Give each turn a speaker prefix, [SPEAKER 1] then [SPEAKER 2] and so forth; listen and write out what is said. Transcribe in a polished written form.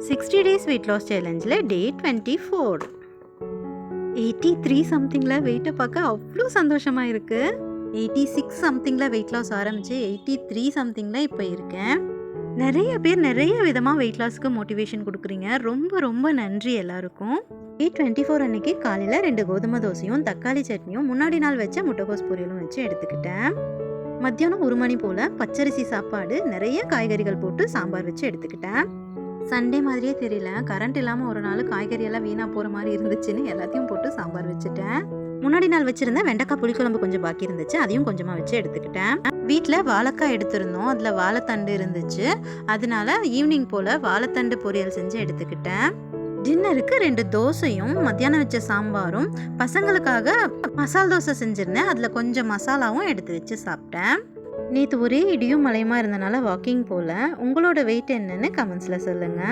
[SPEAKER 1] 60 days weight loss சேலஞ்சில் டே 24. 83 சம்திங்கில் வெயிட்டை பார்க்க அவ்வளோ சந்தோஷமாக இருக்குது. 86 சம்திங்கில் வெயிட் லாஸ் ஆரம்பித்து 83 சம்திங்கில் இப்போ இருக்கேன். நிறைய பேர் நிறைய விதமாக வெயிட் லாஸ்க்கு மோட்டிவேஷன் கொடுக்குறீங்க. ரொம்ப ரொம்ப நன்றி எல்லாருக்கும். டே 24 அன்னைக்கு காலையில் 2 கோதுமை தோசையும் தக்காளி சட்னியும் முன்னாடி நாள் வச்ச முட்டைகோஸ் பொரியலும் வச்சு எடுத்துக்கிட்டேன். மத்தியானம் 1 மணி போல் பச்சரிசி சாப்பாடு நிறைய காய்கறிகள் போட்டு சாம்பார் வச்சு எடுத்துக்கிட்டேன். சண்டே மாதிரியே தெரியல, கரண்ட் இல்லாமல் ஒரு நாள் காய்கறியெல்லாம் வீணாக போகிற மாதிரி இருந்துச்சுன்னு எல்லாத்தையும் போட்டு சாம்பார் வச்சுட்டேன். முன்னாடி நாள் வச்சுருந்த வெண்டைக்காய் புளிக்குழம்பு கொஞ்சம் பாக்கி இருந்துச்சு, அதையும் கொஞ்சமாக வச்சு எடுத்துக்கிட்டேன். வீட்டில் வாழைக்காய் எடுத்திருந்தோம், அதில் வாழைத்தண்டு இருந்துச்சு. அதனால ஈவினிங் போல் வாழைத்தண்டு பொரியல் செஞ்சு எடுத்துக்கிட்டேன். டின்னருக்கு 2 தோசையும் மத்தியானம் வச்ச சாம்பாரும், பசங்களுக்காக மசால் தோசை செஞ்சுருந்தேன், அதில் கொஞ்சம் மசாலாவும் எடுத்து வச்சு சாப்பிட்டேன். நேற்று ஒரே இடியும் மழையுமா இருந்தனால வாக்கிங் போல். உங்களோட வெயிட் என்னன்னு கமெண்ட்ஸில் சொல்லுங்கள்.